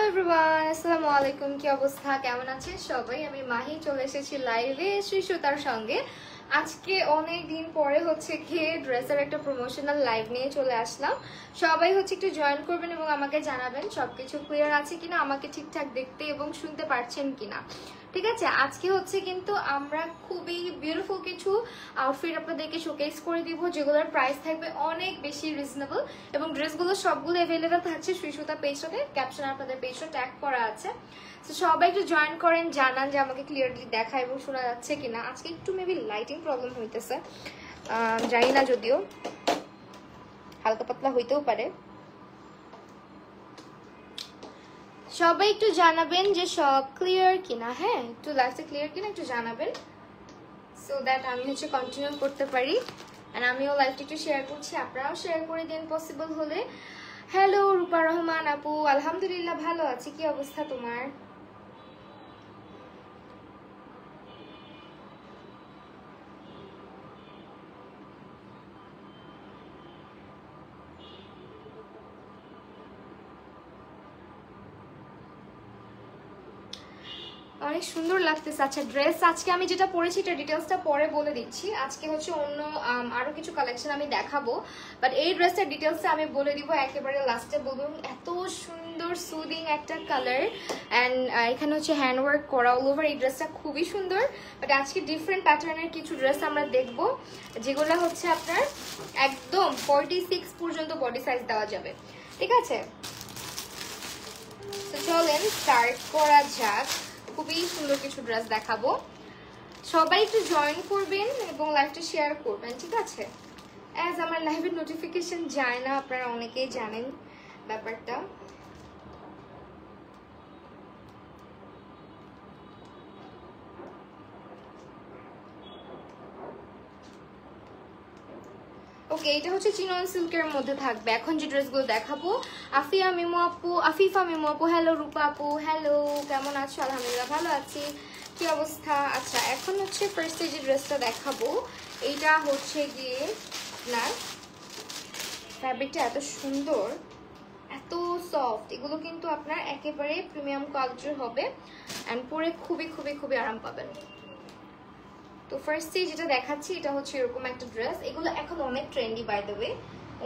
Everyone, আসসালামু আলাইকুম। কি অবস্থা, কেমন আছেন সবাই? আমি মাহি চলে এসেছি লাইভে শ্রীসুতার সঙ্গে। আজকে অনেক দিন পরে হচ্ছে গিয়ে ড্রেসের একটা প্রমোশনাল লাইভ নিয়ে চলে আসলাম। সবাই হচ্ছে একটু জয়েন করবেন এবং আমাকে জানাবেন সবকিছু ক্লিয়ার আছে কিনা, আমাকে ঠিকঠাক দেখতে এবং শুনতে পারছেন কিনা। ঠিক আছে, আজকে হচ্ছে কিন্তু আমরা খুবই বিউটিফুল কিছু আউটফিট আপনাদেরকে শোকেস করে দিব, যেগুলোর প্রাইস থাকবে অনেক বেশি রিজনেবল এবং ড্রেসগুলো সবগুলো অ্যাভেলেবেল থাকছে শ্রীসুতা পেজটাতে। ক্যাপশনে আপনাদের পেজটা ট্যাগ করা আছে। তো সবাই একটু জয়েন করেন, জানান যে আমাকে ক্লিয়ারলি দেখা এবং শোনা যাচ্ছে কিনা। আজকে একটু মেবি লাইটিং প্রবলেম হইতেছে, জানি না, যদিও হালকা পাতলা হইতেও পারে। সবাই একটু জানাবেন যে সব ক্লিয়ার কিনা। হ্যাঁ, একটু লাইভটা ক্লিয়ার কিনা একটু জানাবেন, সো দ্যাট আমি হচ্ছে কন্টিনিউ করতে পারি। আর আমিও লাইভটা একটু শেয়ার করছি, আপনারাও শেয়ার করে দিন পসিবল হলে। হ্যালো রূপা রহমান আপু, আলহামদুলিল্লাহ ভালো আছি। কি অবস্থা তোমার? অনেক সুন্দর লাগতেছে। আচ্ছা, ড্রেস আজকে আমি যেটা পরেছি এটা ডিটেলসটা পরে বলে দিচ্ছি। আজকে হচ্ছে অন্য আরো কিছু কালেকশন আমি দেখাবো, বাট এই ড্রেসটার ডিটেলসটা আমি বলে দিব একেবারে লাস্টে বলবো। এত সুন্দর সুদিং একটা কালার অ্যান্ড এখানে হচ্ছে হ্যান্ডওয়ার্ক করা অল ওভার। এই ড্রেসটা খুবই সুন্দর, বাট আজকে ডিফারেন্ট প্যাটার্নের কিছু ড্রেস আমরা দেখবো, যেগুলো হচ্ছে আপনার একদম 46 পর্যন্ত বডি সাইজ দেওয়া যাবে। ঠিক আছে, তো চলেন স্টার্ট করা যাক। খুবই সুন্দর কিছু ড্রেস দেখাবো, সবাই একটু জয়েন করবেন এবং লাইভটা শেয়ার করবেন। ঠিক আছে, অ্যাজ আমার লাইভের নোটিফিকেশন যায় না, আপনারা অনেকেই জানেন ব্যাপারটা। ওকে, এটা হচ্ছে চিনন সিল্কের মধ্যে থাকবে। এখন যে ড্রেসগুলো দেখাবো, আফিফা মিমু আপু, হ্যালো রূপা আপু, হ্যালো, কেমন আছো? আলহামদুলিল্লাহ ভালো আছি। কি অবস্থা? আচ্ছা, এখন হচ্ছে ফার্স্টে যে ড্রেসটা দেখাবো, এইটা হচ্ছে গিয়ে না, ফ্যাব্রিকটা এত সুন্দর, এত সফট, এগুলো কিন্তু আপনার একেবারে প্রিমিয়াম কোয়ালিটির হবে অ্যান্ড পরে খুবই খুবই খুবই আরাম পাবেন। তো ফার্স্টে যেটা দেখাচ্ছি এটা হচ্ছে এরকম একটা ড্রেস। এগুলো এখন অনেক ট্রেন্ডি, বাই দ্য ওয়ে,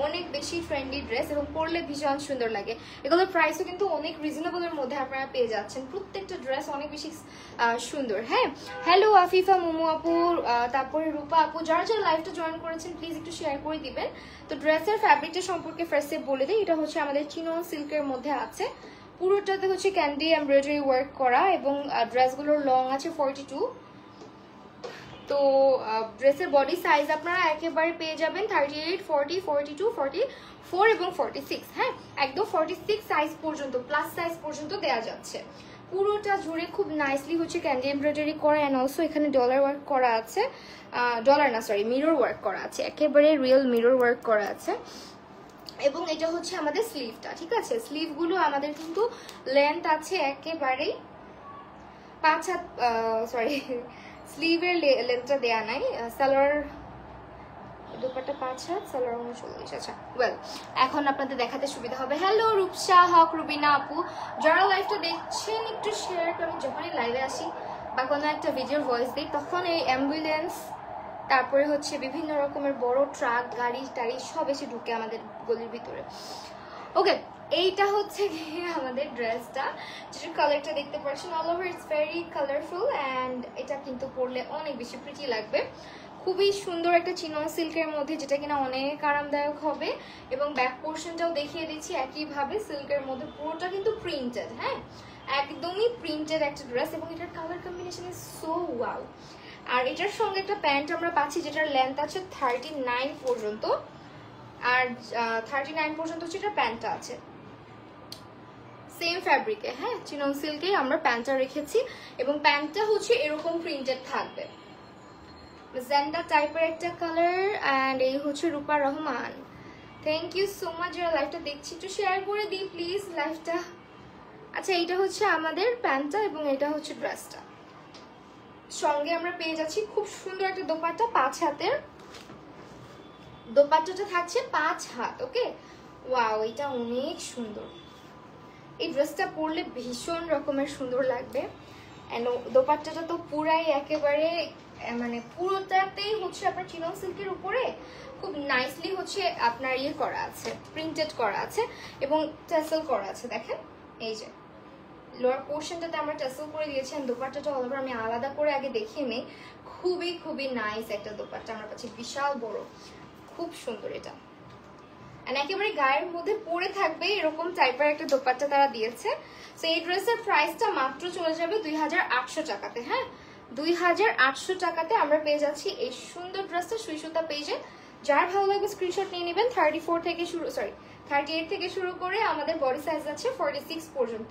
অনেক বেশি ট্রেন্ডি ড্রেস এবং পরলে ভীষণ সুন্দর লাগে। এগুলোর প্রাইসও কিন্তু অনেক রিজনেবলের মধ্যে আপনারা পেয়ে যাচ্ছেন। প্রত্যেকটা ড্রেস অনেক বেশি সুন্দর। হ্যাঁ, হ্যালো আফিফা মুমু আপু, তারপরে রূপা আপু, যারা যারা লাইভটা জয়েন করেছেন প্লিজ একটু শেয়ার করে দিবেন। তো ড্রেসের ফ্যাব্রিকটা সম্পর্কে ফার্স্টে বলে দিই। এটা হচ্ছে আমাদের চিনন সিল্কের মধ্যে আছে, পুরোটাতে হচ্ছে ক্যান্ডি এমব্রয়ডারি ওয়ার্ক করা এবং ড্রেসগুলোর লং আছে 42। তো ড্রেসের বডি সাইজ আপনারা একেবারে পেয়ে যাবেন 38, 40, 42, 44 এবং 46। হ্যাঁ, একদম 46 সাইজ পর্যন্ত, প্লাস সাইজ পর্যন্ত দেওয়া যাচ্ছে। পুরোটা জুড়ে খুব নাইসলি হচ্ছে ক্যান্ডি এমব্রয়ডারি করা অ্যান্ড অলসো এখানে ডলার ওয়ার্ক করা আছে, মিরর ওয়ার্ক করা আছে, একেবারে রিয়েল মিরর ওয়ার্ক করা আছে। এবং এটা হচ্ছে আমাদের স্লিভটা। ঠিক আছে, স্লিভগুলো আমাদের কিন্তু লেন্থ আছে একেবারেই 5 হাত, সরি স্লিভের লেন্থটা দেয়া নাই। সালোয়ার দুপাট্টা 5 হাত, সালোয়ার 39। আচ্ছা, ওয়েল, এখন আপনাদের দেখাতে সুবিধা হবে। হ্যালো রূপসা হক, রুবিনা আপু, যারা লাইভটা দেখছেন একটু শেয়ার করেন। যখনই লাইভে আসি বা কোনো একটা ভিডিওর ভয়েস দিই, তখন এই অ্যাম্বুলেন্স, তারপরে হচ্ছে বিভিন্ন রকমের বড় ট্রাক, গাড়ি টাড়ি সব এসে ঢুকে আমাদের গলির ভিতরে। ওকে, এইটা হচ্ছে গিয়ে আমাদের ড্রেসটা, যেটার কালারটা দেখতে পাচ্ছেন all over it's very colourful and এটা কিন্তু পরলে অনেক বেশি প্রিটি লাগবে। খুবই সুন্দর একটা চিনন সিল্কের মধ্যে, যেটা কিনা অনেক আরামদায়ক হবে। এবং ব্যাক পোর্শনটাও দেখিয়ে দিচ্ছি একইভাবে সিল্কের মধ্যে, পুরোটা কিন্তু প্রিন্টেড। হ্যাঁ, একদমই প্রিন্টেড একটা ড্রেস এবং এটার colour combination is so wow. আর এটার সঙ্গে একটা প্যান্ট আমরা পাচ্ছি, যেটার লেন্থ আছে 39 পর্যন্ত, আর 39 পর্যন্ত হচ্ছে এটা প্যান্টটা আছে সেম ফ্যাব্রিকে। হ্যাঁ, চিনন সিল্কে আমরা প্যান্টটা রেখেছি এবং প্যান্টটা হচ্ছে এরকম প্রিন্টেড থাকবে, ম্যাজেন্ডা টাইপের একটা কালার। অ্যান্ড এই হচ্ছে Rupa Rahman, thank you so much যারা লাইভটা দেখছি, একটু শেয়ার করে দিই প্লিজ লাইভটা। আচ্ছা, এইটা হচ্ছে আমাদের প্যান্টটা এবং এটা হচ্ছে ড্রেসটা। সঙ্গে আমরা পেয়ে যাচ্ছি খুব সুন্দর একটা দোপাট্টা, 5 হাতের দোপাট্টাটা থাকছে 5 হাত। ওকে, ওয়াও, এটা অনেক সুন্দর। এই ড্রেসটা পরলে ভীষণ রকমের সুন্দর লাগবে। এন্ড দোপাট্টাটা তো পুরাই একেবারে মানে পুরোটাতেই হচ্ছে আপনার চিনন সিল্কের উপরে খুব নাইসলি হচ্ছে আপনার ইয়ে করা আছে, প্রিন্টেড করা আছে এবং টেসেল করা আছে। দেখেন এই যে লোয়ার পোর্শনটাতে আমরা টেসেল করে দিয়েছি। দোপাট্টাটা অল ওভার আমি আলাদা করে আগে দেখিয়ে নেই। খুবই খুবই নাইস একটা দোপাট্টা আমরা পাচ্ছি, বিশাল বড়, খুব সুন্দর এটা। আর একেবারে গায়ের মধ্যে পরে থাকবে এরকম টাইপের একটা দোপাট্টা তারা দিয়েছে। তো এই ড্রেসের প্রাইসটা মাত্র চলে যাবে 2800 টাকাতে। হ্যাঁ, 2800 টাকাতে আমরা পেয়ে যাচ্ছি এই সুন্দর ড্রেসটা সুই সুতা পেজে। যার ভালো লাগবে স্ক্রিনশট নিয়ে নেবেন। 38 থেকে শুরু করে আমাদের বডি সাইজ আছে 46 পর্যন্ত।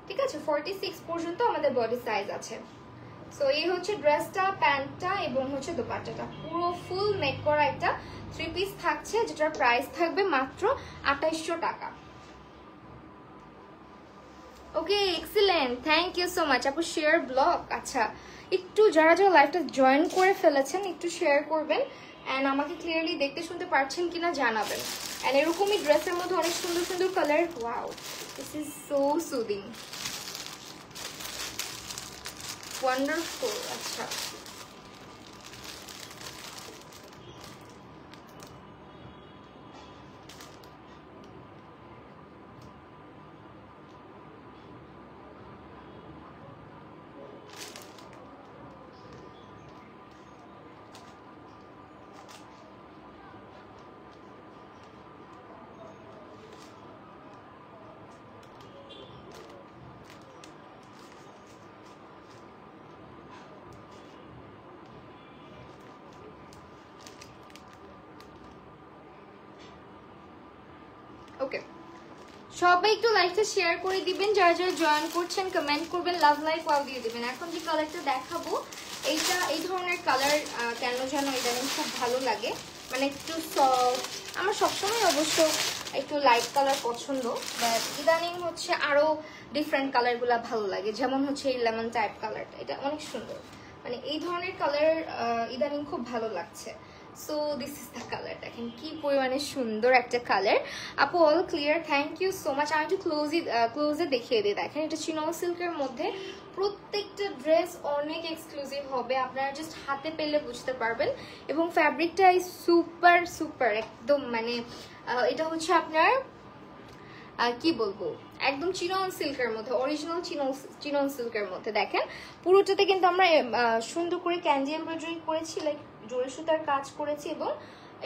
ঠিক আছে, 46 পর্যন্ত আমাদের বডি সাইজ আছে। সো এই হচ্ছে ড্রেসটা, প্যান্টটা এবং হচ্ছে দোপাট্টাটা, পুরো ফুল মেক করা একটা 3 পিস থাকছে, যেটার প্রাইস থাকবে মাত্র 2800 টাকা। Okay, excellent, thank you so much আপু। শেয়ার ব্লগ, আচ্ছা একটু যারা যারা লাইভটা জয়েন করে ফেলেছেন একটু শেয়ার করবেন অ্যান্ড আমাকে ক্লিয়ারলি দেখতে শুনতে পারছেন কিনা জানাবেন। অ্যান্ড এরকমই ড্রেসের মধ্যে অনেক সুন্দর সুন্দর colour. Wow, this is so soothing, wonderful. আচ্ছা ওকে, সবাই একটু লাইভটা শেয়ার করে দিবেন, যারা যারা জয়েন করছেন কমেন্ট করবেন, লাভ লাইক ওয়াও দিয়ে দিবেন। এখন যে কালারটা দেখাবো এইটা, এই ধরনের কালার কেন যেন ইদানিং খুব ভালো লাগে, মানে একটু সফট। আমার সবসময় অবশ্য একটু লাইট কালার পছন্দ, বাট ইদানিং হচ্ছে আরো ডিফারেন্ট কালারগুলো ভালো লাগে। যেমন হচ্ছে এই লেমন টাইপ কালারটা, এটা অনেক সুন্দর, মানে এই ধরনের কালার ইদানিং খুব ভালো লাগছে। So this is the colour, দেখেন কি পরিমাণে সুন্দর একটা কালার। আপু all clear, thank you so much. আমি একটু ক্লোজে দেখিয়ে দিই। দেখেন এটা চিনন সিল্কের মধ্যে, প্রত্যেকটা ড্রেস অনেক এক্সক্লুসিভ হবে, আপনারা জাস্ট হাতে পেলে বুঝতে পারবেন। এবং ফ্যাব্রিকটা সুপার সুপার একদম, মানে এটা হচ্ছে আপনার কি বলবো, একদম চিনন সিল্কের মধ্যে, অরিজিনাল চিনন সিল্কের মধ্যে। দেখেন পুরোটাতে কিন্তু আমরা সুন্দর করে ক্যান্ডি এমব্রয়ডারি করেছি, লাইক জরি সুতার কাজ করেছি এবং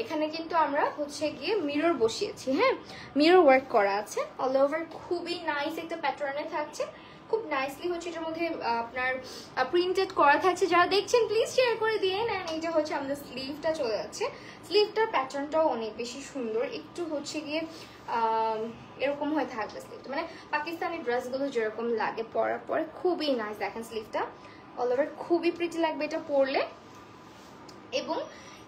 এখানে কিন্তু আমরা হচ্ছে গিয়ে মিরর বসিয়েছি। হ্যাঁ, মিরর ওয়ার্ক করা আছে অল ওভার, খুবই নাইস একটা প্যাটার্নে থাকছে, খুব নাইসলি হচ্ছে এটার মধ্যে আপনার প্রিন্টেড করা থাকছে। যারা দেখছেন প্লিজ শেয়ার করে দিয়ে নেন। এইটা হচ্ছে আমাদের স্লিভটা চলে যাচ্ছে, স্লিভটার প্যাটার্নটাও অনেক বেশি সুন্দর, একটু হচ্ছে গিয়ে এরকম হয়ে থাকবে স্লিভটা, মানে পাকিস্তানি ড্রেসগুলো যেরকম লাগে পরার পরে খুবই নাইস। দেখেন স্লিভটা অল ওভার খুবই প্রিটি লাগবে এটা পরলে। এবং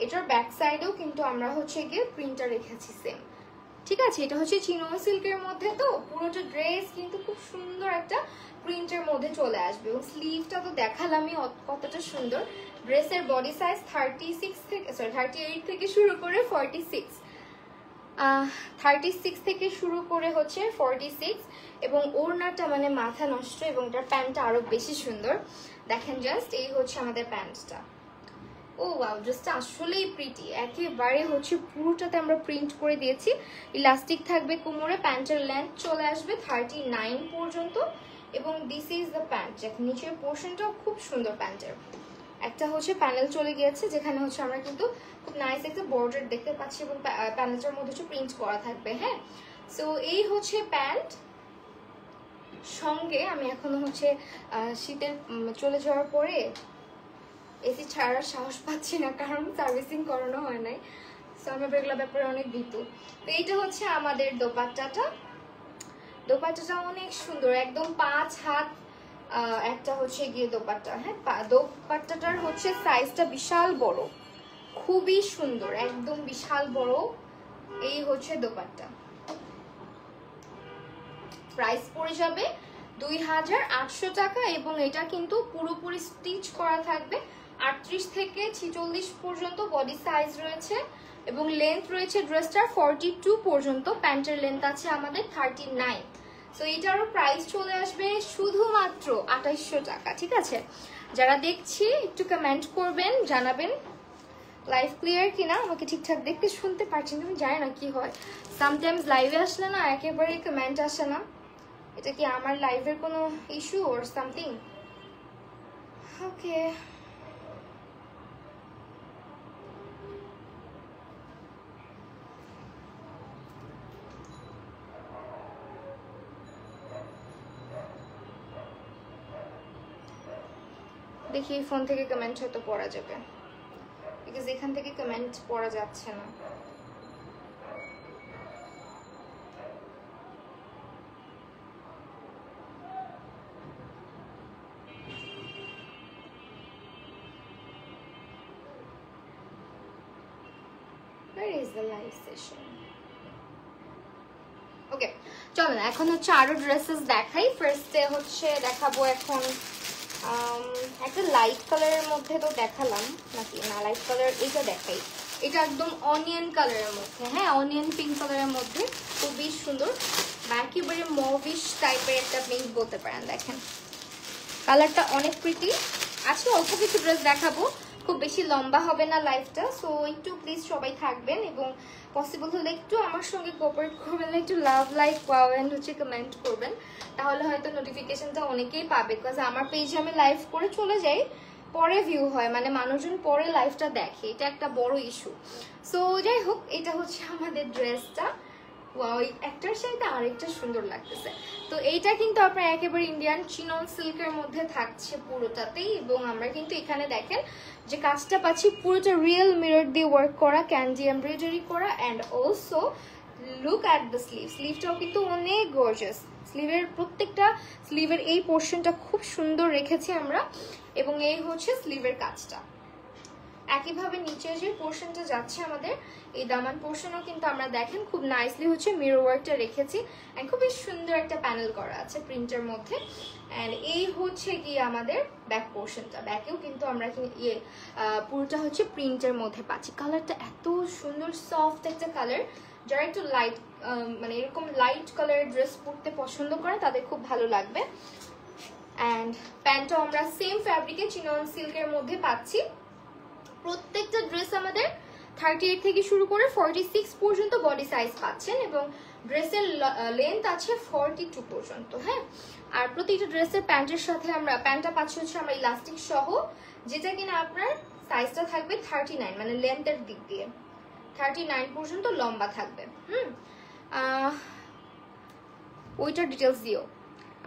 এটার ব্যাক সাইডেও কিন্তু আমরা হচ্ছে গিয়ে প্রিন্টটা রেখেছি সেম। ঠিক আছে, এটা হচ্ছে চিনন সিল্কের মধ্যে, তো পুরোটা ড্রেস কিন্তু খুব সুন্দর একটা প্রিন্টের মধ্যে চলে আসবে। এবং স্লিভটা তো দেখালামই কতটা সুন্দর। ড্রেসের বডি সাইজ 38 থেকে শুরু করে 36 থেকে শুরু করে হচ্ছে 46, এবং ওড়নাটা মানে মাথা নষ্ট, এবং এটার প্যান্টটা আরো বেশি সুন্দর। দেখেন জাস্ট এই হচ্ছে আমাদের প্যান্টটা। ও ওয়াও, ড্রেসটা আসলেই প্রিটি, একেবারে হচ্ছে পুরোটাতে আমরা প্রিন্ট করে দিয়েছি। ইলাস্টিক থাকবে কোমরে, প্যান্টের লেন্থ চলে আসবে 39 পর্যন্ত। এবং দিস ইজ দ্য প্যান্ট, নিচের পোর্শনটাও খুব সুন্দর। প্যান্টের একটা হচ্ছে প্যানেল চলে গিয়েছে, যেখানে হচ্ছে আমরা কিন্তু খুব নাইস একটা বর্ডার দেখতে পাচ্ছি, এবং প্যানেলটার মধ্যে হচ্ছে প্রিন্ট করা থাকবে। হ্যাঁ, সো এই হচ্ছে প্যান্ট। সঙ্গে আমি এখনো হচ্ছে শীতের চলে যাওয়ার পরে এসি ছাড়ার সাহস পাচ্ছি না, কারণ সার্ভিসিং করানো হয় নাই। সো আমি এগুলো ব্যাপারে অনেক ভীতু। তো এইটা হচ্ছে আমাদের দোপাট্টাটা, দোপাট্টাটা অনেক সুন্দর, একদম 5 হাত একটা হচ্ছে গিয়ে দোপাট্টা। হ্যাঁ, দোপাট্টাটার হচ্ছে সাইজটা বিশাল বড়, খুবই সুন্দর, একদম বিশাল বড়। এই হচ্ছে দোপাট্টা, প্রাইস পড়ে যাবে 2800 টাকা। এবং এটা কিন্তু পুরোপুরি স্টিচ করা থাকবে, 38 থেকে 46 পর্যন্ত বডি সাইজ রয়েছে, এবং লেন্থ রয়েছে ড্রেসটার 42 পর্যন্ত। প্যান্টের লেন্থ আছে আমাদের 39। সো এটারও প্রাইস চলে আসবে শুধুমাত্র 2800 টাকা। ঠিক আছে, যারা দেখছি একটু কমেন্ট করবেন, জানাবেন লাইভ ক্লিয়ার কিনা, আমাকে ঠিকঠাক দেখতে শুনতে পারছেন। আমি জানি না কি হয়, সামটাইমস লাইভে আসলে না একেবারে কমেন্ট আসে না। এটা কি আমার লাইভের কোনো ইস্যু অর সামথিং? ওকে, দেখি ফোন থেকে কমেন্ট হয়তো পড়া যাবে, বিকজ এখান থেকে কমেন্ট পড়া যাচ্ছে না। Where is the live session? ওকে, চলো না এখন হচ্ছে আরো ড্রেসেস দেখাই। ফার্স্টে হচ্ছে দেখাবো এখন একটা লাইট কালারের মধ্যে তো দেখালাম নাকি না, লাইট কালার এটা দেখাই। এটা একদম অনিয়ন কালারের মধ্যে, হ্যাঁ অনিয়ন পিঙ্ক কালারের মধ্যে, খুবই সুন্দর বা একেবারে মভিশ টাইপের একটা পিঙ্ক বলতে পারেন। দেখেন কালারটা অনেক প্রিটি। আজকে অল্প কিছু ড্রেস দেখাবো, খুব বেশি লম্বা হবে না লাইফটা, সো একটু প্লিজ সবাই থাকবেন এবং পসিবল হলে একটু আমার সঙ্গে কোঅপারেট করবেন, একটু লাভ লাইক ওয়াও এন্ড হচ্ছে কমেন্ট করবেন, তাহলে হয়তো নোটিফিকেশনটা অনেকেই পাবে। বিকজ আমার পেজে আমি লাইভ করে চলে যাই, পরে ভিউ হয়, মানে মানুষজন পরে লাইভটা দেখে, এটা একটা বড় ইস্যু। সো যাই হোক, এটা হচ্ছে আমাদের ড্রেসটা। ওই একটার সাথে আরেকটা সুন্দর লাগতেছে। তো এইটা কিন্তু আপনার একেবারে ইন্ডিয়ান চিনন সিল্কের মধ্যে থাকছে পুরোটাতেই, এবং আমরা কিন্তু এখানে দেখেন যে কাজটা পাচ্ছি পুরোটা রিয়েল মিরর দিয়ে ওয়ার্ক করা, ক্যান্ডি এমব্রয়ডারি করা, and also look at the sleeve. স্লিভটাও কিন্তু অনেক গর্জিয়াস। স্লিভের প্রত্যেকটা স্লিভের এই পোর্শনটা খুব সুন্দর রেখেছি আমরা, এবং এই হচ্ছে স্লিভের কাজটা। একইভাবে নিচে যে পোর্শনটা যাচ্ছে আমাদের এই দামান পোর্শনও কিন্তু আমরা দেখেন খুব নাইসলি হচ্ছে মিরর ওয়ার্কটা রেখেছি, এন্ড খুবই সুন্দর একটা প্যানেল করা আছে প্রিন্টের মধ্যে। এন্ড এই হচ্ছে কি আমাদের ব্যাক পোর্শনটা, ব্যাকেও কিন্তু আমরা পুরোটা হচ্ছে প্রিন্টের মধ্যে পাচ্ছি। কালারটা এত সুন্দর সফট একটা কালার, যারা একটু লাইট মানে এরকম লাইট কালারের ড্রেস পরতে পছন্দ করে তাদের খুব ভালো লাগবে। অ্যান্ড প্যান্টটাও আমরা সেম ফ্যাব্রিকে চিনন সিল্কের মধ্যে পাচ্ছি। প্রত্যেকটা ড্রেস আমাদের 38 থেকে শুরু করে 46 পর্যন্ত বডি সাইজ পাচ্ছেন, এবং ড্রেসের লেন্থ আছে 42 পর্যন্ত। হ্যাঁ, আর প্রতিটা ড্রেসের প্যান্টের সাথে আমরা প্যান্টটা পাচ্ছি হচ্ছে আমরা ইলাস্টিক সহ, যেটা কিনা আপনার সাইজটা থাকবে 39, মানে লেন্থের দিক দিয়ে 39 পর্যন্ত লম্বা থাকবে। ওইটার ডিটেলস দিও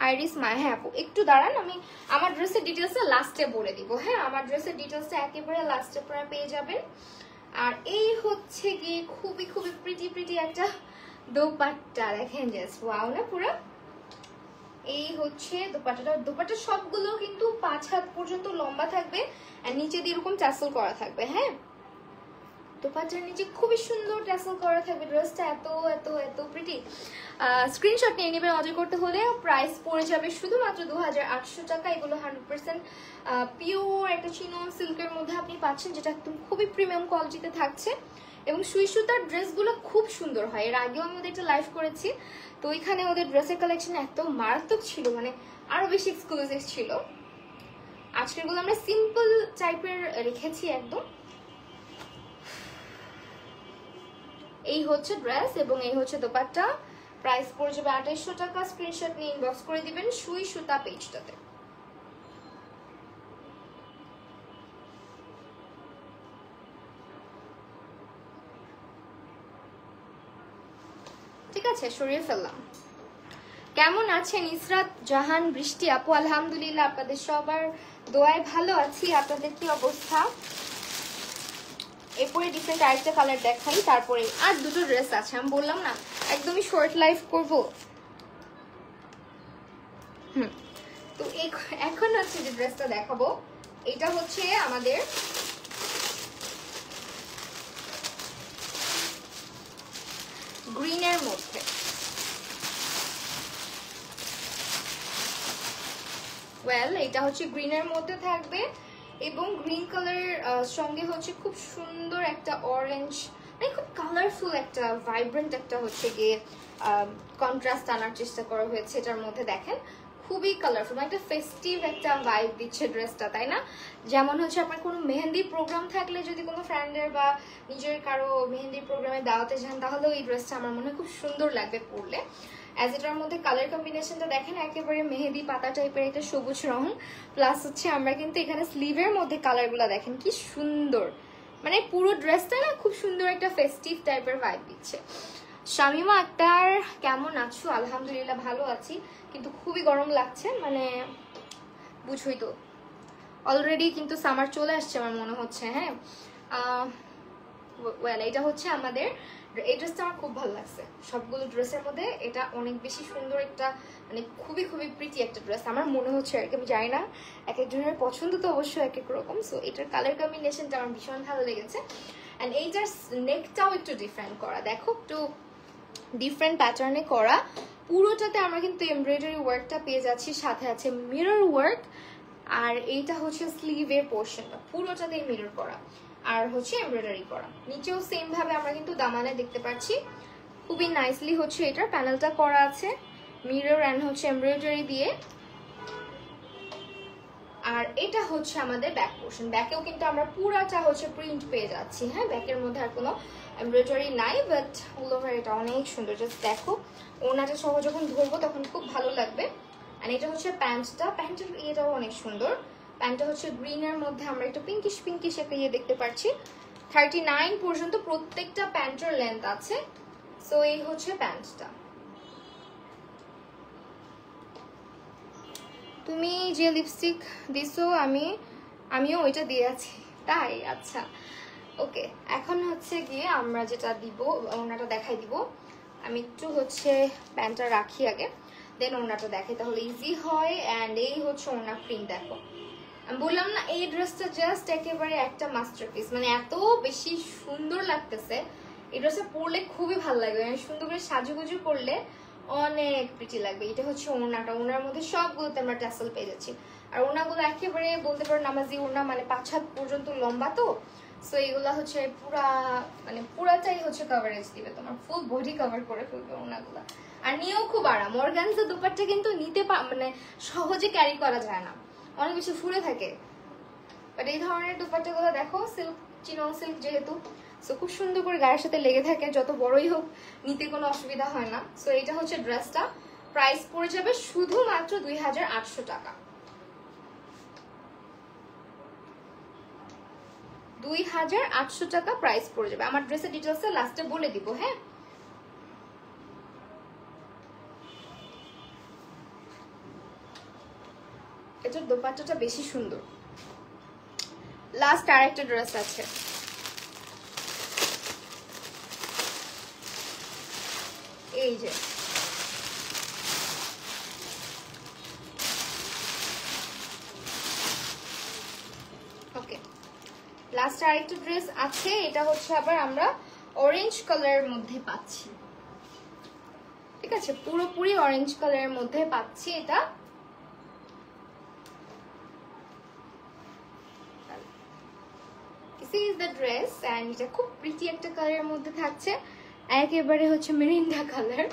আইরিস মাই। হ্যাঁ আপু একটু দাঁড়ান, আমি আমার ড্রেসের ডিটেলসটা লাস্টে বলে দিব। হ্যাঁ, আমার ড্রেসের ডিটেলসটা একেবারে লাস্টে আপনারা পেয়ে যাবেন। আর এই হচ্ছে কি খুবই খুবই প্রিটি একটা দোপাট্টা, দেখেন জাস্ট ওয়াও না পুরো। এই হচ্ছে দোপাট্টাটা, দোপাট্টা সবগুলো কিন্তু 5 হাত পর্যন্ত লম্বা থাকবে, আর নিচে দিয়ে এরকম টাসেল করা থাকবে। হ্যাঁ, দোপাট্টার নিচে খুবই সুন্দর টাসেল করা থাকবে। ড্রেসটা এত এত এত প্রিটি। স্ক্রিনশট নিয়ে নেবেন। অর্ডার করতে হলে প্রাইস পড়ে যাবে শুধুমাত্র 2800 টাকা। এগুলো 100% পিওর একটা চিনন সিল্কের মধ্যে আপনি পাচ্ছেন, যেটা একদম খুবই প্রিমিয়াম কোয়ালিটিতে থাকছে, এবং সুই সুতার ড্রেসগুলো খুব সুন্দর হয়। এর আগেও আমি ওদের একটা লাইভ করেছি, তো ওইখানে ওদের ড্রেসের কালেকশন এত মারাত্মক ছিল, মানে আরো বেশি এক্সক্লুসিভ ছিল। আজকেরগুলো আমরা সিম্পল টাইপের রেখেছি একদম। এই হচ্ছে ড্রেস এবং এই হচ্ছে দোপাট্টা। প্রাইস পড়ে যাবে 2800 টাকা। স্ক্রিনশট নিয়ে ইনবক্স করে দিবেন সুই সুতা পেজটাতে। ঠিক আছে, সরিয়ে ফেললাম। কেমন আছেন ইসরাত জাহান বৃষ্টি আপু? আলহামদুলিল্লাহ, আপনাদের সবার দোয়ায় ভালো আছি। আপনাদের কি অবস্থা? এরপরে ডিফারেন্ট আরেকটা কালার দেখাই, তারপরে আর দুটো ড্রেস আছে। আমি বললাম না একদমই শর্ট লাইফ করব। তো এখন হচ্ছে যে ড্রেসটা দেখাবো, এটা হচ্ছে আমাদের গ্রিনের মধ্যে। ওয়েল, এটা হচ্ছে গ্রিনের মধ্যে থাকবে, এবং গ্রিন কালারের সঙ্গে হচ্ছে খুব সুন্দর একটা অরেঞ্জ, মানে খুব কালারফুল একটা ভাইব্রেন্ট একটা হচ্ছে গিয়ে কন্ট্রাস্ট আনার চেষ্টা করা হয়েছে এটার মধ্যে। দেখেন খুবই কালারফুল, একটা ফেস্টিভ একটা ভাইব দিচ্ছে ড্রেসটা, তাই না? যেমন হচ্ছে আপনার কোনো মেহেন্দি প্রোগ্রাম থাকলে, যদি কোনো ফ্রেন্ডের বা নিজের কারো মেহেন্দি প্রোগ্রামে দাওয়াতে যান, তাহলেও এই ড্রেসটা আমার মনে হয় খুব সুন্দর লাগবে পরলে। অ্যাজ এটার মধ্যে কালার কম্বিনেশনটা দেখেন, একেবারে মেহেদি পাতা টাইপের একটা সবুজ রং, প্লাস হচ্ছে আমরা কিন্তু এখানে স্লিভের মধ্যে কালারগুলো দেখেন কি সুন্দর, মানে পুরো ড্রেসটা না খুব সুন্দর একটা ফেস্টিভ টাইপের ভাইব দিচ্ছে। শামিমা আক্তার কেমন আছো? আলহামদুলিল্লাহ ভালো আছি, কিন্তু খুবই গরম লাগছে, মানে বুঝই তো অলরেডি কিন্তু সামার চলে আসছে আমার মনে হচ্ছে। হ্যাঁ, ওয়েল এটা হচ্ছে আমাদের, এই ড্রেসটা আমার খুব ভালো লাগছে সবগুলো ড্রেসের মধ্যে। এটা অনেক বেশি সুন্দর একটা, মানে খুবই খুবই প্রিটি একটা ড্রেস আমার মনে হচ্ছে আর কি। আমি জানি না, এক একজনের পছন্দ তো অবশ্যই এক এক রকম। সো এটার কালার কম্বিনেশনটা আমার ভীষণ ভালো লেগেছে। অ্যান্ড এইটার নেকটাও একটু ডিফারেন্ট করা, দেখো একটু ডিফারেন্ট প্যাটার্নে করা। পুরোটাতে আমরা কিন্তু এমব্রয়ডারি ওয়ার্কটা পেয়ে যাচ্ছি, সাথে আছে মিরর ওয়ার্ক। আর এইটা হচ্ছে স্লিভের পোর্শনটা, পুরোটাতেই মিরর করা আর হচ্ছে এমব্রয়ডারি করা। নিচেও সেম ভাবে আমরা কিন্তু দামানে দেখতে পাচ্ছি, খুবই নাইসলি হচ্ছে এটার প্যানেলটা করা আছে মিরর অ্যান্ড হচ্ছে এমব্রয়ডারি দিয়ে। আর এটা হচ্ছে আমাদের ব্যাক পোর্শন, ব্যাকেও কিন্তু আমরা পুরাটা হচ্ছে প্রিন্ট পেয়ে যাচ্ছি। হ্যাঁ, ব্যাকের মধ্যে আর কোনো এমব্রয়ডারি নাই, বাট অল ওভার এটা অনেক সুন্দর। জাস্ট দেখো, ওনাটা সহ যখন ধরবো তখন খুব ভালো লাগবে। আর এটা হচ্ছে প্যান্টটা, প্যান্টের ইয়েটাও অনেক সুন্দর। প্যান্টটা হচ্ছে গ্রিনের মধ্যে আমরা একটু পিঙ্কিশ পিঙ্কিশ একটা ইয়ে দেখতে পাচ্ছি। 39 পর্যন্ত প্রত্যেকটা প্যান্টের লেন্থ আছে। সো এই হচ্ছে প্যান্টটা। তুমি যে লিপস্টিক দিছো আমিও ওইটা দিয়ে আছি, তাই? আচ্ছা, ওকে। এখন হচ্ছে গিয়ে আমরা যেটা দিব, ওনাটা দেখাই দিব। আমি একটু হচ্ছে প্যান্টটা রাখি আগে, দেন ওনাটা দেখাই, তাহলে ইজি হয়। অ্যান্ড এই হচ্ছে ওনার প্রিন্ট, দেখো আমি বললাম না এই ড্রেসটা জাস্ট একেবারে একটা মাস্টারপিস, মানে এত বেশি সুন্দর লাগতেছে। এই ড্রেসটা পরলে খুবই ভালো লাগবে, মানে সুন্দর করে সাজুগুজু করলে অনেক প্রিটি লাগবে। এটা হচ্ছে ওড়নাটা, ওড়নার মধ্যে সবগুলোতে আমরা ট্যাসেল পেয়ে যাচ্ছি। আর ওড়নাগুলো একেবারে বলতে পারো নামাজি ওড়না, মানে 5 হাত পর্যন্ত লম্বা তো। সো এগুলা হচ্ছে পুরা, মানে পুরাটাই হচ্ছে কভারেজ দিবে, তোমার ফুল বডি কভার করে ফেলবে ওড়নাগুলো। আর নিয়েও খুব আরাম। অর্গানজা দুপাট্টা কিন্তু নিতে মানে সহজে ক্যারি করা যায় না, অনেক বেশি ফুলে থাকে। বাট এই ধরনের দুপাট্টাগুলো দেখো, সিল্ক, চিনন সিল্ক যেহেতু, সো খুব সুন্দর করে গায়ের সাথে লেগে থাকে, যত বড়ই হোক নিতে কোনো অসুবিধা হয় না। সো এটা হচ্ছে ড্রেসটা, প্রাইস পড়ে যাবে শুধুমাত্র 2800 টাকা। 2800 টাকা প্রাইস পড়ে যাবে। আমার ড্রেসের ডিটেলসটা লাস্টে বলে দিব। হ্যাঁ, এটার দোপাট্টাটা বেশি সুন্দর। লাস্ট আর একটা ড্রেস আছে, এই যে ওকে, লাস্ট আর একটা ড্রেস আছে। এটা হচ্ছে আবার আমরা অরেঞ্জ কালারের মধ্যে পাচ্ছি, ঠিক আছে, পুরোপুরি অরেঞ্জ কালারের মধ্যে পাচ্ছি এটা। This is the dress and এটা খুব প্রিটি একটা কালারের মধ্যে থাকছে, একেবারে হচ্ছে মেরিন্ডা কালার,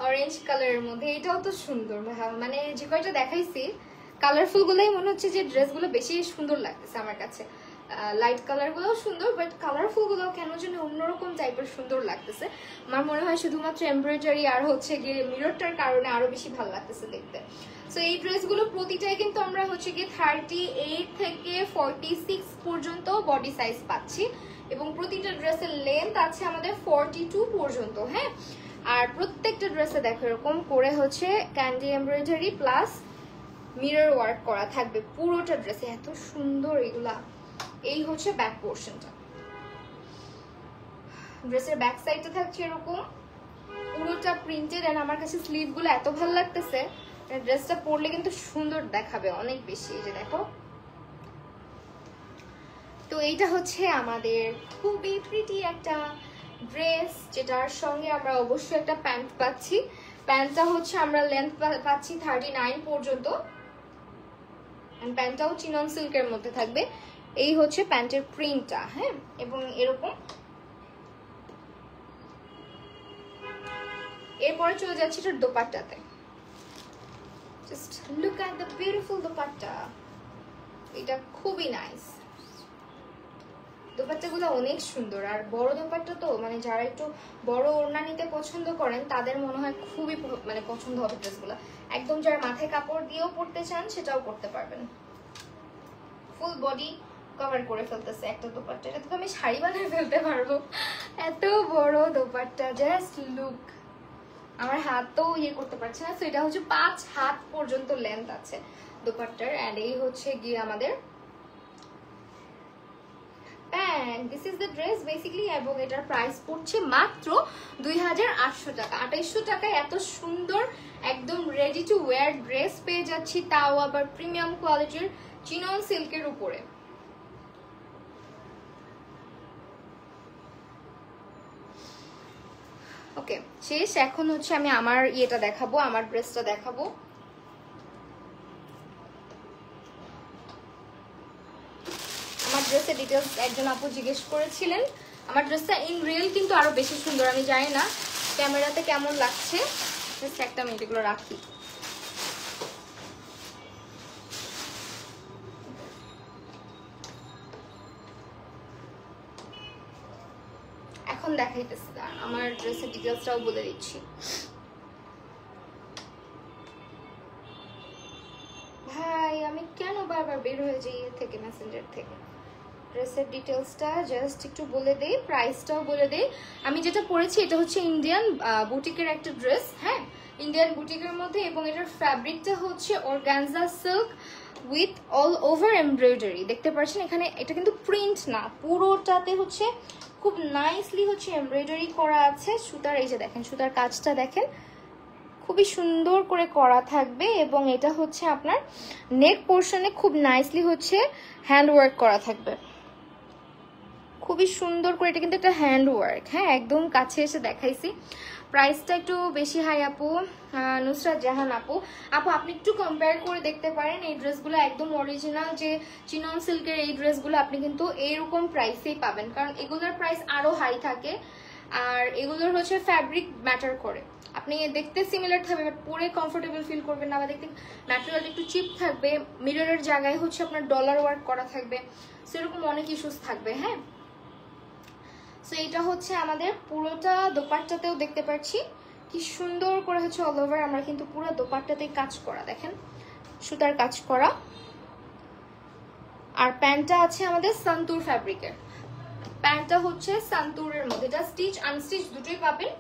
অরেঞ্জ কালারের মধ্যে। এটাও তো সুন্দর, মানে যে কয়টা দেখাইছি কালারফুল গুলোই মনে হচ্ছে যে ড্রেসগুলো বেশি সুন্দর লাগতেছে আমার কাছে। লাইট কালার গুলোও সুন্দর, বাট কালারফুল গুলো কেন যেন অন্যরকম টাইপের সুন্দর লাগতেছে। আমার মনে হয় শুধুমাত্র এমব্রয়ডারি আর হচ্ছে গিয়ে মিররটার কারণে আরো বেশি ভালো লাগতেছে দেখতে। সো এই ড্রেসগুলো প্রতিটাই কিন্তু আমরা হচ্ছে গিয়ে 38 থেকে 46 পর্যন্ত বডি সাইজ পাচ্ছি, এবং প্রতিটা ড্রেসের লেন্থ আছে আমাদের 42 পর্যন্ত। হ্যাঁ, আর প্রত্যেকটা ড্রেসে দেখো এরকম করে হচ্ছে candy embroidery plus mirror work করা থাকবে পুরোটা ড্রেসে, এত সুন্দর এগুলা। এই হচ্ছে ব্যাক পোর্শনটা, ড্রেসের ব্যাক সাইডটা থাকছে এরকম পুরোটা প্রিন্টেড। এন্ড আমার কাছে স্লিভ গুলো এত ভালো লাগতেছে, ড্রেসটা পরলে কিন্তু সুন্দর দেখাবে অনেক বেশি। এই যে দেখো, তো এইটা হচ্ছে আমাদের খুবই প্রিটি একটা ড্রেস, যেটার সঙ্গে আমরা অবশ্যই একটা প্যান্ট পাচ্ছি। প্যান্টটা হচ্ছে আমরা লেন্থ পাচ্ছি 39 পর্যন্ত, প্যান্টটাও চিনন সিল্কের মধ্যে থাকবে। এই হচ্ছে প্যান্টের প্রিন্টটা। হ্যাঁ, এবং এরকম এরপরে চলে যাচ্ছি এটার দোপাট্টাতে। Just look at the beautiful dupatta, এটা খুবই নাইস। দোপাট্টাগুলো অনেক সুন্দর, আর বড় দোপাট্টা তো মানে যারা একটু বড় ওড়না নিতে পছন্দ করেন তাদের মনে হয় খুবই মানে পছন্দ হবে ড্রেসগুলো। একদম যারা মাথায় কাপড় দিয়েও পরতে চান সেটাও করতে পারবেন। ফুল বডি কভার করে ফেলতেছে একটা দোপাট্টা, এটা তো আমি শাড়ি বানিয়ে ফেলতে পারবো, এত বড় দোপাট্টা। জাস্ট লুক, আমার হাতও ইয়ে করতে পারছে না। তো এটা হচ্ছে 5 হাত পর্যন্ত লেন্থ আছে দোপাট্টার। এন্ড এই হচ্ছে গিয়ে আমাদের pant. This is the dress basically, এবং এটার প্রাইস পড়ছে মাত্র 2800 টাকা। 2800 টাকায় এত সুন্দর একদম রেডি টু ওয়্যার ড্রেস পেয়ে যাচ্ছি, তাও আবার প্রিমিয়াম কোয়ালিটির চিনন সিল্কের উপরে। ওকে শেষ। এখন হচ্ছে আমি আমার ইয়েটা দেখাবো, আমার ড্রেসটা দেখাবো। আমার ড্রেসের ডিটেলস একজন আপু জিজ্ঞেস করেছিলেন। আমার ড্রেসটা ইন রিয়েল কিন্তু আরো বেশি সুন্দর, আমি জানি না ক্যামেরাতে কেমন লাগছে। জাস্ট একটা মিনিট এগুলো রাখি। এখন দেখাইতেছি, আমার ড্রেসের ডিটেলসটাও বলে দিচ্ছি। ভাই আমি কেন বারবার বের হয়ে যাই এর থেকে, মেসেঞ্জার থেকে। ড্রেসের ডিটেলসটা জাস্ট একটু বলে দেই, প্রাইসটাও বলে দেই। আমি যেটা পরেছি এটা হচ্ছে ইন্ডিয়ান বুটিকের একটা ড্রেস, হ্যাঁ ইন্ডিয়ান বুটিকের মধ্যে, এবং এটার ফ্যাব্রিকটা হচ্ছে organza silk with all over embroidery. দেখতে পাচ্ছেন এখানে, এটা কিন্তু প্রিন্ট না, পুরোটাতে হচ্ছে খুব নাইসলি হচ্ছে এমব্রয়ডারি করা আছে। সুতার এই যে দেখেন, সুতার কাজটা দেখেন খুবই সুন্দর করে করা থাকবে, এবং এটা হচ্ছে আপনার নেক পোর্শনে খুব নাইসলি হচ্ছে হ্যান্ড ওয়ার্ক করা থাকবে, খুবই সুন্দর করে। এটা কিন্তু একটা হ্যান্ড ওয়ার্ক, হ্যাঁ একদম কাছে এসে দেখাইছি। প্রাইসটা একটু বেশি হাই আপু, নুসরাত জাহান আপু। আপু আপনি একটু কম্পেয়ার করে দেখতে পারেন, এই ড্রেসগুলো একদম অরিজিনাল যে চিনন সিল্কের এই ড্রেসগুলো আপনি কিন্তু এইরকম প্রাইসেই পাবেন, কারণ এগুলোর প্রাইস আরো হাই থাকে, আর এগুলোর হচ্ছে ফ্যাব্রিক ম্যাটার করে। আপনি দেখতে সিমিলার থাকবে বাট পরে কমফোর্টেবল ফিল করবেন না, বা দেখতে ম্যাটেরিয়াল একটু চিপ থাকবে, মিররের জায়গায় হচ্ছে আপনার ডলার ওয়ার্ক করা থাকবে, সেরকম অনেক ইস্যুস থাকবে। হ্যাঁ সো এটা হচ্ছে আমাদের পুরোটা দোপাট্টাতেও দেখতে পাচ্ছি কি সুন্দর করে হচ্ছে অল ওভার আমরা কিন্তু পুরো দোপাট্টাতেই কাজ করা, দেখেন সুতার কাজ করা। আর প্যান্টটা আছে আমাদের সান্তুর ফ্যাব্রিকের, প্যান্টটা হচ্ছে সান্তুরের মধ্যে, এটা স্টিচ আনস্টিচ দুটোই পাবেন।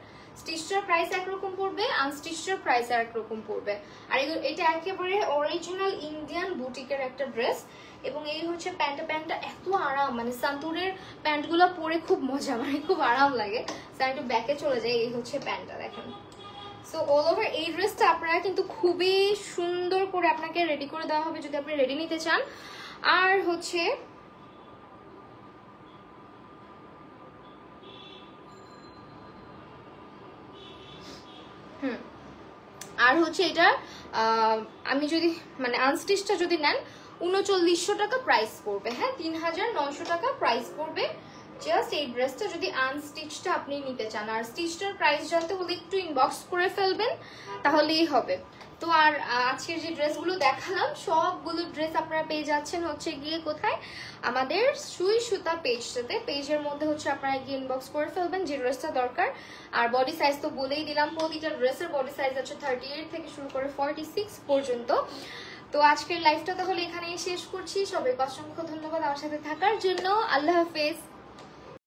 স্টিচটার প্রাইস একরকম পড়বে, আনস্টিচটার প্রাইস আর একরকম পড়বে। আর এটা একেবারে অরিজিনাল ইন্ডিয়ান বুটিকের একটা ড্রেস, এবং এই হচ্ছে প্যান্টটা এত আরাম, মানে সান্তুরের প্যান্টগুলো পরে খুব মজা, মানে খুব আরাম লাগে। একটু ব্যাকে চলে যায়, এই হচ্ছে প্যান্টটা দেখেন। সো অল ওভার এই ড্রেসটা আপনারা কিন্তু খুবই সুন্দর করে আপনাকে রেডি করে দেওয়া হবে যদি আপনি রেডি নিতে চান। আর হচ্ছে আর হচ্ছে এটা আমি যদি মানে আনস্টিচটা যদি নেন 3900 টাকা প্রাইস পড়বে, হ্যাঁ 3900 টাকা প্রাইস পড়বে জাস্ট এই ড্রেসটা যদি আনস্টিচটা আপনি নিতে চান। আর স্টিচটার প্রাইস জানতে হলে একটু ইনবক্স করে ফেলবেন, তাহলেই হবে। তো আর আজকের যে ড্রেসগুলো দেখালাম সবগুলো ড্রেস আপনারা পেয়ে যাচ্ছেন হচ্ছে গিয়ে কোথায়, আমাদের সুই সুতা পেজটাতে। পেজের মধ্যে হচ্ছে আপনারা গিয়ে ইনবক্স করে ফেলবেন যে ড্রেসটা দরকার। আর বডি সাইজ তো বলেই দিলাম, প্রতিটা ড্রেসের বডি সাইজ আছে 38 থেকে শুরু করে 46 পর্যন্ত। তো আজকের লাইফটা তাহলে এখানেই শেষ করছি। সবাইকে অসংখ্য ধন্যবাদ আমার সাথে থাকার জন্য। আল্লাহ হাফেজ।